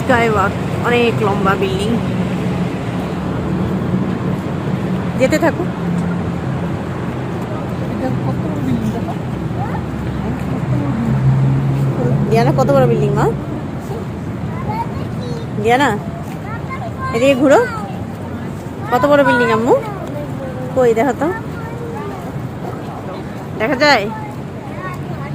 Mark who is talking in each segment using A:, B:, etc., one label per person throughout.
A: Sky walk, অনেক লম্বা building. যেতে থাকো। দিয়ানা কত বড় বিল্ডিং মা? দিয়ানা এদিকে ঘুরো। কত বড় বিল্ডিং আম্মু? কই দেখো তো, দেখা যায়?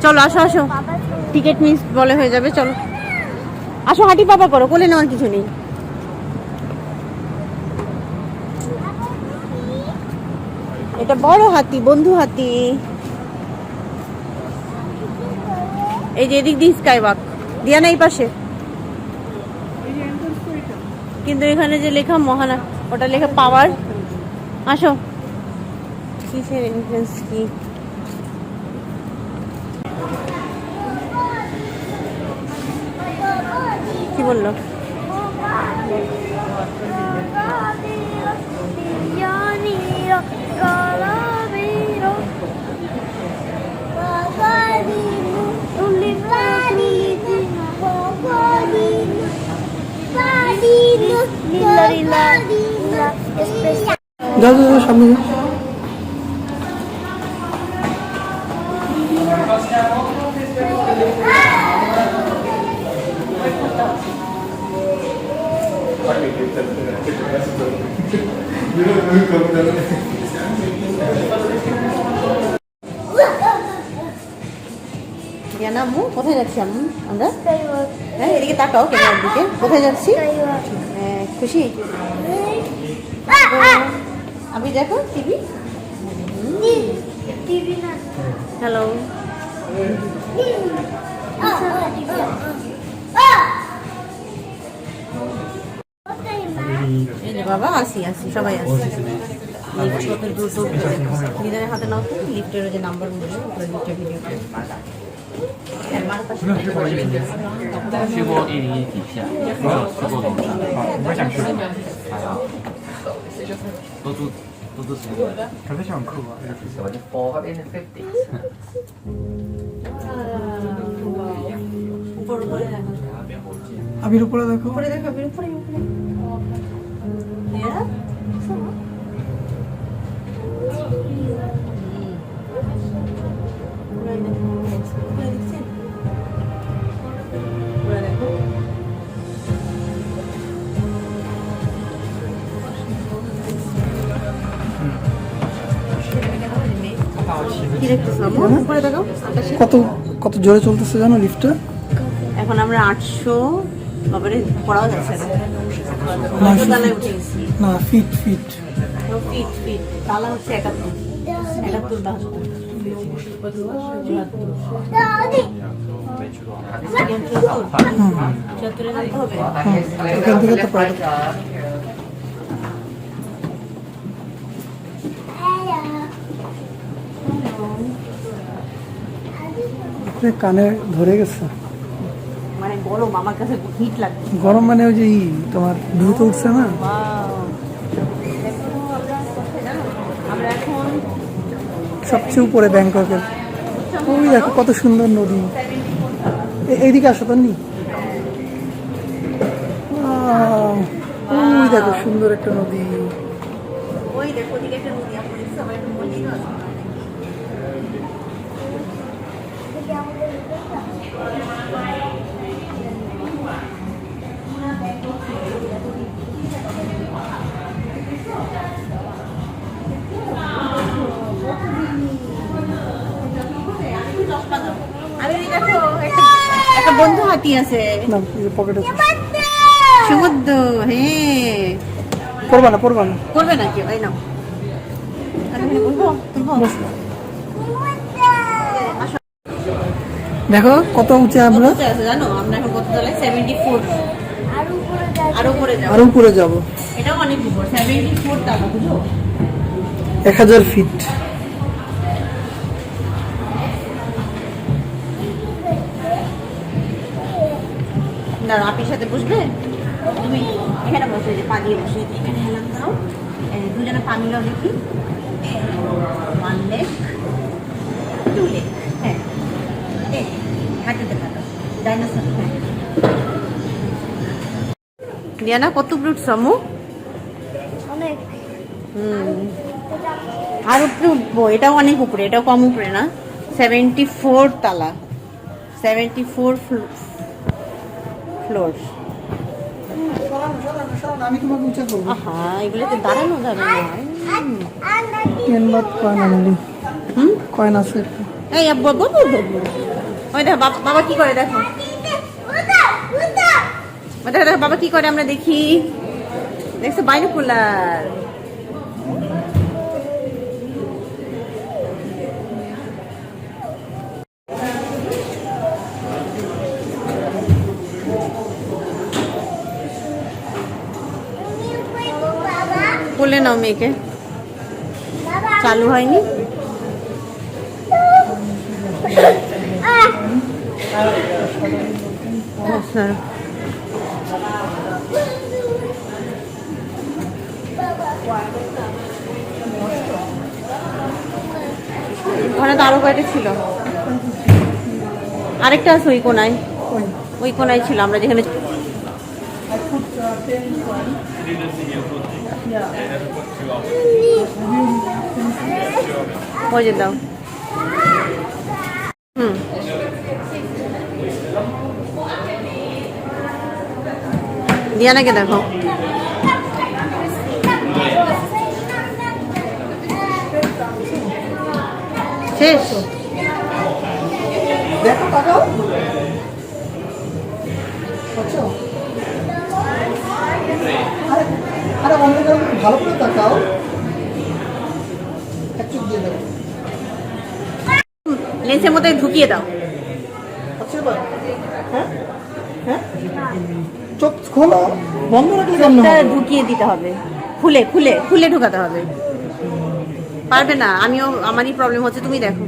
A: চলো আসো আসো, টিকিট মিস বলে হয়ে যাবে। চলো আসো, হাঁটি পাপা করো, কোলে নেওয়ার কিছু নেই। এটা বড় হাতি, বন্ধু হাতি। এই যে এদিক দিয়ে স্কাই ওয়াক, দিয়ানা এই পাশে। কিন্তু এখানে যে লেখা মহানা, ওটা লেখা পাওয়ার। আসো, কিসের এন্ট্রান্স কি? কি বললো?
B: যাও যাও সামনে যাও।
A: দিয়ানা আম্মু কোথায় যাচ্ছি আম্মু আমরা? হ্যাঁ এদিকে তাকাও, ক্যামেরার দিকে। কোথায় যাচ্ছি? হ্যাঁ খুশি? আমি দেখো টিভি। হ্যালো, এই যে বাবা, আসি আসি, সবাই আসি। নিজের হাতে নাও তো, লিফটের যে নাম্বার বলছে লিফটের video.
C: 去过101底下，没有去过楼上。我想去。都是可是想哭啊。So the 4 in the 50s.
B: আবির উপরে দেখো।
A: উপরে দেখো, আবির উপরে উপরে।
B: কত কত জোরে চলতেছে জানো লিফটটা?
A: এখন আমরা 800 বাবারে পড়াও যাচ্ছে
B: না, ফিট ফিট
A: ফিট ফিট। তালা হচ্ছে 71 72
B: এখান থেকে তো প্রায় কানে ধরে গেছে।
A: মানে গরম, আমার কাছে হিট লাগছে।
B: গরম মানে ওই যে তোমার দ্রুত উঠছে না।
A: আমরা এখন
B: সবচেয়ে উপরে ব্যাংককের। ওই দেখো কত সুন্দর নদী। এইদিকে আসো তো নি। ওই দেখো সুন্দর একটা নদী।
A: ওই দেখো ওদিকে একটা নদী, আপনাদের সবাই একটু মন্দির আছে। একটা বন্ধু হাতি আছে
B: না পকেটে।
A: সমুদ্র। হ্যাঁ
B: পড়বা না পড়বা না,
A: করবে না কেউ। এই নাও,
B: দেখো কত উঁচে আমরা।
A: জানো আমরা এখন কত তলায়? 74।
B: আরো উপরে যাবো।
A: এটাও অনেক উপর, 74 তালা, বুঝো?
B: 1000 ফিট।
A: না আপির সাথে বসবে তুমি? এখানে বসে, যে পা দিয়ে বসে, এখানে হেলাম দাও। দুজনে পা মিলাও দেখি। 1 leg 2 leg। হ্যাঁ হাঁটুতে কাটো, ডাইনোসর। হ্যাঁ রিয়ানা কত উঠছ আম্মু?
D: অনেক
A: আর উপরে উঠবো, এটাও অনেক উপরে, এটাও কম উপরে না। 74 তালা, 74 ফ্লোর।
B: আমি তোমাকে উঁচা করবো।
A: আহা, এগুলোতে দাঁড়ানো যাবে না।
B: কেনবাদ কয়না নিলি? কয়না আছে একটা।
A: এই আব্বু আব্বু আব্বু, ওই দেখো বাবা কি করে, দেখো দেখো দেখো বাবা কি করে, আমরা দেখি। দেখছো বাইনোকুলার। বলে নাও মেয়েকে, চালু হয়নি। আচ্ছা, ওখানে তো আরো কয়টা ছিল, আরেকটা আছে ওই কোনায়, ওই কোনায় ছিল আমরা যেখানে। ওই যে দাও। দিয়ানাকে দেখো। শেষ।
B: দেখো তাকাও। আচ্ছা, আরে অন্ধকার ভালো করে তাকাও। এক চোখ দিয়ে দেখো।
A: লেন্সের মধ্যে ঢুকিয়ে দাও।
B: আচ্ছা এবার হ্যাঁ হ্যাঁ, চোখ খোলো, বন্ধ রাখলে কেমন
A: চোখটা
B: হবে?
A: ঢুকিয়ে দিতে হবে, খুলে খুলে খুলে ঢুকাতে হবে। পারবে না, আমিও, আমারই প্রবলেম হচ্ছে, তুমি দেখো।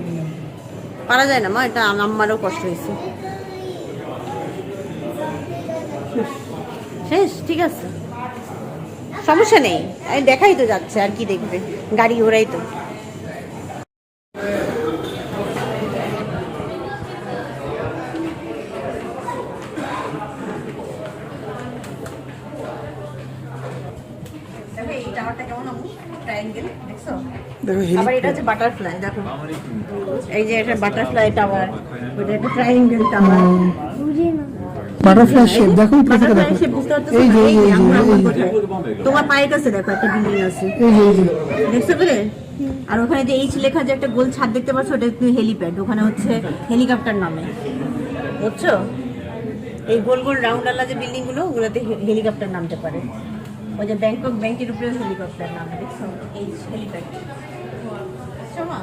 A: পারা যায় না মা, এটা আমারও কষ্ট হয়েছে। শেষ, ঠিক আছে, সমস্যা নেই। এই দেখাই তো যাচ্ছে, আর কি দেখবে, গাড়ি ঘোড়াই তো। এই টাওয়ারটা কেমন ট্রায়াঙ্গেল, দেখছো?
B: দেখো
A: আবার এটা হচ্ছে বাটারফ্লাই, দেখো এই যে এটা বাটারফ্লাই টাওয়ার, ওটা একটা ট্রায়াঙ্গেল টাওয়ার।
B: বাটারফ্লাই শেপ, দেখো উপরে থেকে দেখো। এই যে এই যে এই যে
A: তোমার পায়ের কাছে দেখো একটা বিল্ডিং আছে,
B: এই যে
A: দেখছো পেলে? আর ওখানে যে এইচ লেখা যে একটা গোল ছাদ দেখতে পাচ্ছ, ওটা তুমি হেলিপ্যাড, ওখানে হচ্ছে হেলিকপ্টার নামে, বুঝছো? এই গোল গোল রাউন্ড আলা যে বিল্ডিং গুলো, ওগুলোতে হেলিকপ্টার নামতে পারে। ওই যে ব্যাংকক ব্যাংকের উপরে হেলিকপ্টার নামে, দেখছো? এই হেলিপ্যাড। বুঝছো মা?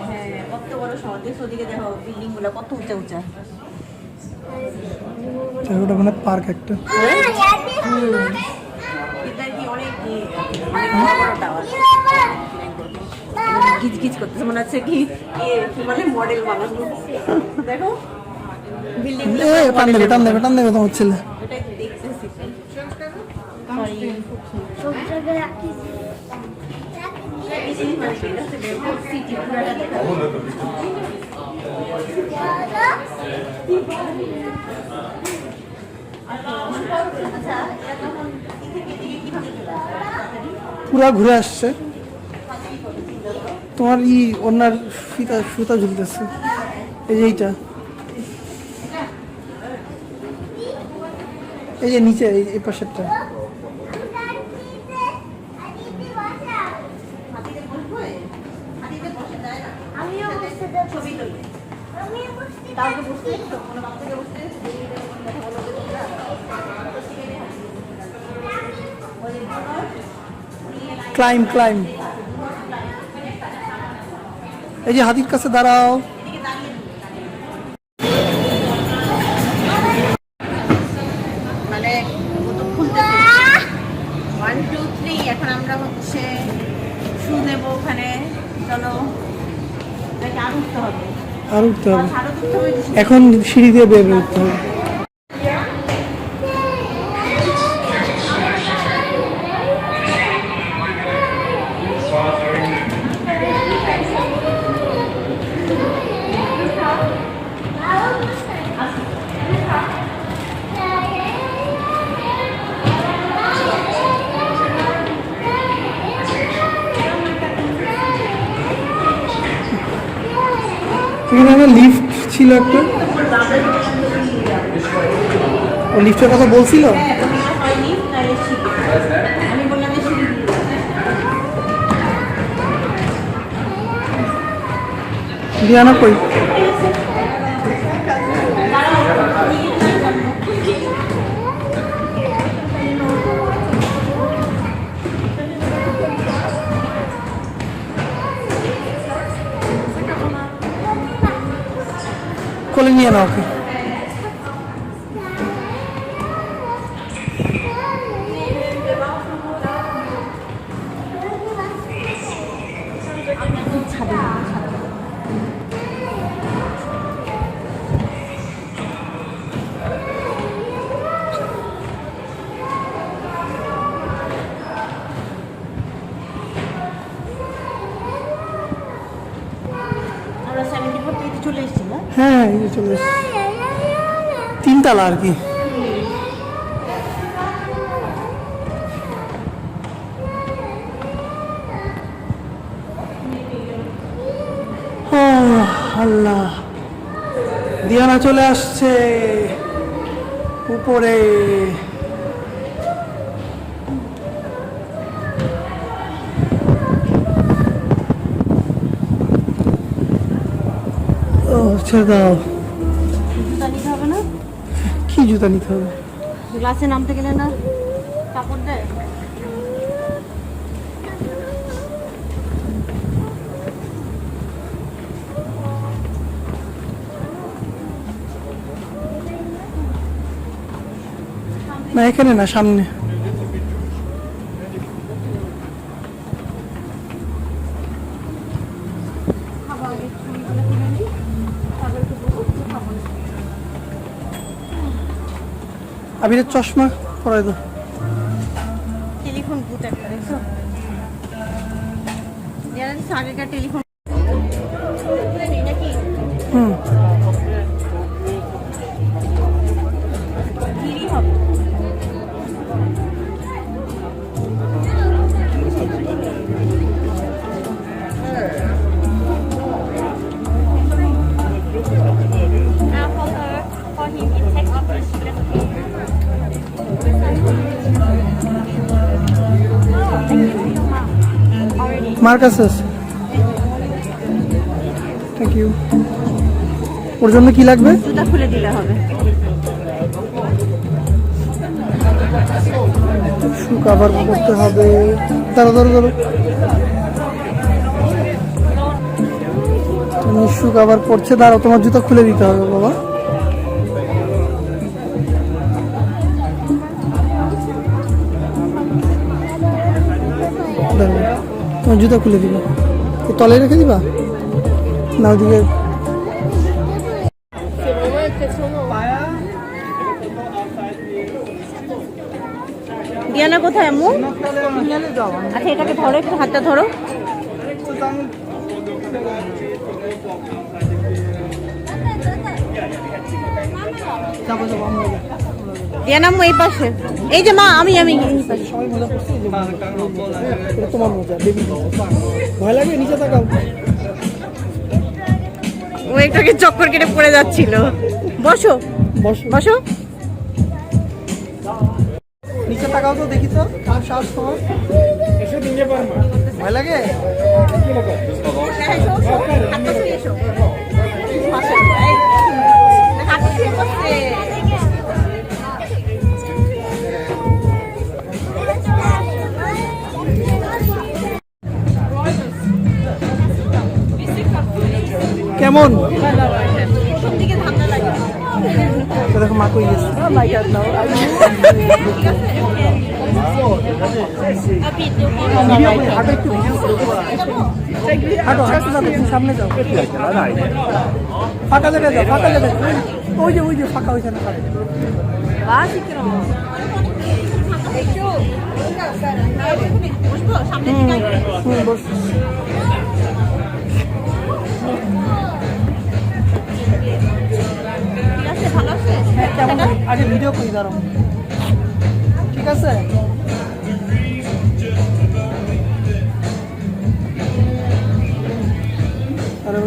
A: হ্যাঁ, কত বড় শহর, দেখছো? ওদিকে দেখো বিল্ডিং গুলো কত উঁচা উঁচা।
B: ওটা মানে পার্ক একটা।
A: এটা কি অনেক অনেক বড় বড় টাওয়ার। গিজ গিজ করতেছে, মনে হচ্ছে কি কি বলে মডেল মানুষ। দেখো বিল্ডিং গুলো
B: টান দেবে টান দেবে টান দেবে তোমার ছেলে।
A: এটাই দেখতেছি।
D: সব জায়গায় রাখি।
A: সিটি পুরাটা দেখা
B: পুরা ঘুরে আসছে। তোমার ওনার ফিতা সুতা ঝুলতেছে, এই যে এইটা, এই যে নিচে এই পাশেরটা।
D: আমিও বসতে দেব।
A: ছবি তুলবে,
D: আমিও বসতে দেব।
A: কাউকে বসতে দিচ্ছো? কোনো বাচ্চাকে বসতে দিচ্ছো?
B: ক্লাইম ক্লাইম, এই যে হাতির কাছে দাঁড়াও।
A: মানে ও তো খুলতেছে। 1 2 3, এখন আমরা হচ্ছে শু নেবো ওখানে। চলো, এটাকে আর উঠতে হবে,
B: আর উঠতে হবে,
A: আরো উঠতে হবে।
B: এখন সিঁড়ি দিয়ে বের উঠতে হবে। এখানে একটা লিফট ছিল একটা, ও লিফটের কথা বলছিল।
A: হয়নি নাহলে সিঁড়ি। আমি বললাম যে সিঁড়ি দিয়ে দাও।
B: দিয়ানা কই? কোলে নিয়ে নাও ওকে।
A: আমরা 74 থেকে চলে এসেছি না?
B: হ্যাঁ এই যে চলে এসেছি, 3 তলা আর কি। আল্লাহ, দিয়ানা চলে আসছে উপরে। ও ছেড়ে দাও।
A: জুতা নিতে হবে না?
B: কি জুতা নিতে হবে?
A: গ্লাসে নামতে গেলে না কাপড় দেয়?
B: না এখানে না, সামনে। আবিরের চশমা পরাই দাও।
A: টেলিফোন বুথ একটা দেখছো? আগেকার টেলিফোন নাকি?
B: হুম,
A: গিরি হবে।
B: মার কাছে আছে। Thank you. ওর জন্য কি লাগবে?
A: জুতা খুলে দিলে হবে।
B: শু কাভার করতে হবে। ধরো ধরো ধরো, তুমি শু কাভার করছে, দাঁড়াও তোমার জুতা খুলে দিতে হবে বাবা। দাঁড়াও, তোমার জুতা খুলে দিবা, তলে রেখে দিবা না ওদিকে।
A: দিয়ানা কোথায় আম্মু? আচ্ছা এটাকে ধরো, একটু হাতটা ধরো। দিয়ানা আম্মু এই পাশে, এই যে মা আমি এই পাশে।
B: সবাই মজা করছে, এটা তোমার মজা, বেবি মজা। ভয় লাগে? নিচে তাকাও।
A: ও একটাকে চক্কর কেটে পড়ে যাচ্ছিল। বসো
B: বসো
A: বসো।
B: নিচে তাকাও তো দেখি তো, কার সাহস তোমার? ভয় লাগে? কেমন? তো দেখো মা কই গেছে। হাঁটো একটু, হাঁটো হাঁটো, যাবে তুমি সামনে যাও, ফাঁকা জায়গায় যাও, ফাঁকা জায়গায়। ওই যে ফাঁকা, ওইখানে ফাঁকা। বস। আগে ভিডিও করি, দাঁড়াও। ঠিক আছে? আরে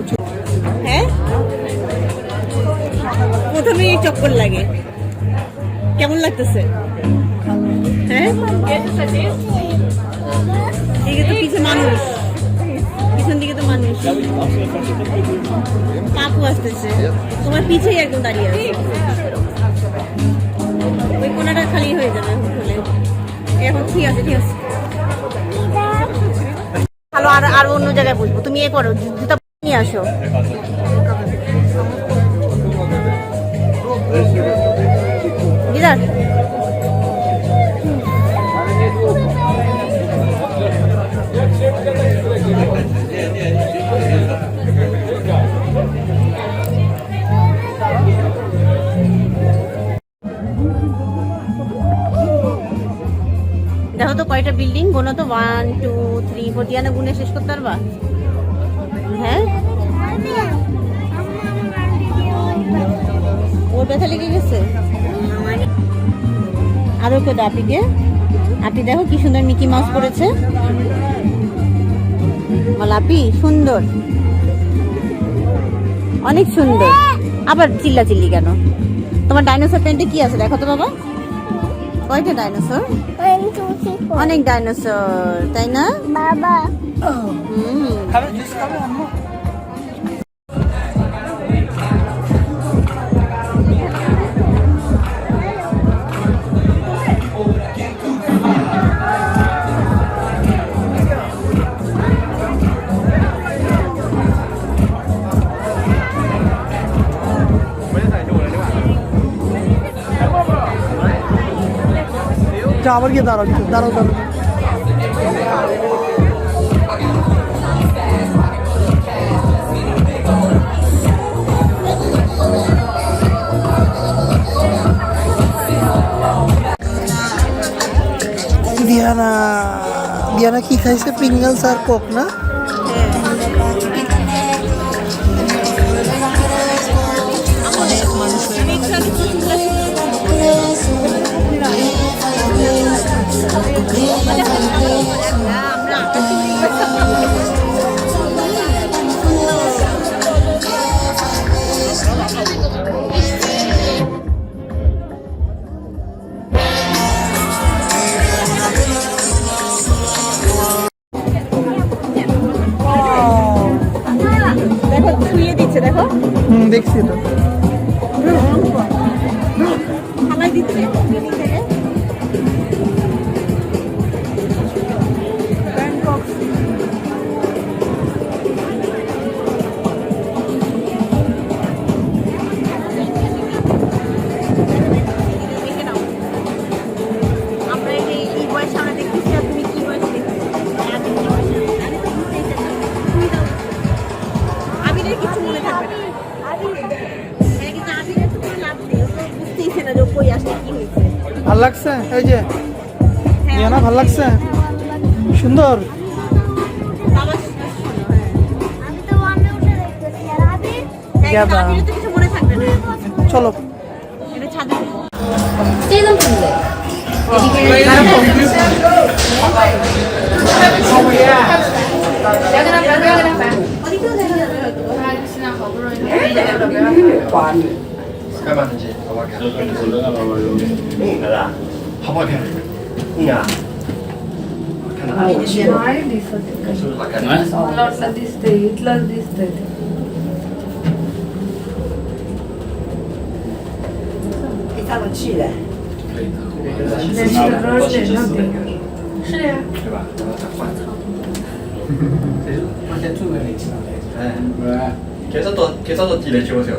A: হ্যাঁ প্রথমেই চক্কর লাগে। কেমন লাগতেছে? হ্যাঁ, এদিকে তো পিছনে মানুষ, পিছন দিকে তো মানুষ। কাকু আসতেছে, তোমার পিছেই একদম দাঁড়িয়ে আছে। ওই কোনাটা খালি হয়ে যাবে হলে। এখন ঠিক আছে, ঠিক আছে। ভালো, আর অন্য জায়গায় বসবো। তুমি এ করো, জুতা নিয়ে আসো। গিজার দেখো তো কয়টা বিল্ডিং, গোনো তো 1 2 3 4 দিয়ে না গুনে শেষ করতে পারবা? হ্যাঁ, ওর ব্যথা লেগে গেছে। আরো কেউ আপিকে, আপি দেখো কি সুন্দর মিকি মাউস পরেছে। মালাপি সুন্দর, অনেক সুন্দর। আবার চিল্লা চিল্লি কেন? তোমার ডাইনোসর প্যান্টে কি আছে দেখো তো বাবা। কয়টা ডাইনোসর?
D: 1 2 3 4
A: অনেক ডাইনোসর, তাই না?
D: বাবা
B: খাবে জুস খাবে আম্মু? যা আবার গিয়ে দাঁড়াও, দাঁড়াও দাঁড়াও। দিয়ানা, দিয়ানা কি খাইছে? প্রিঙ্গলস আর কোক না?
A: দেখো ছুঁয়ে দিচ্ছে, দেখো
B: দেখছি তো।
A: হালাই দিচ্ছে। আমরা এই বয়সে আমরা দেখতেছি, আর তুমি কি বয়সে দেখতেছি? আবিরের কিছু মনে থাকবে না। হ্যাঁ, কিন্তু আবিরের তো কোনো লাভ নেই, ও তো বুঝতেইছে না যে ও কই আসছে, কি হয়েছে।
B: ভাল লাগছে? এই যে দিয়ানা, ভাল লাগছে? সুন্দর।
A: বাবা শোনো, হ্যাঁ।
D: আমি তো ওয়ানে উঠে দেখতেছি আর আবি
A: হ্যাঁ, কিন্তু আবিরের তো কিছু মনে থাকবে না।
B: চলো।
A: এটা ছাদে
E: इట్లా తీస్తాయి ఇట్లా తీస్తాయి是呀
C: 对吧？然后再换。而且住的你知道的。哎，对。介绍到地来教授。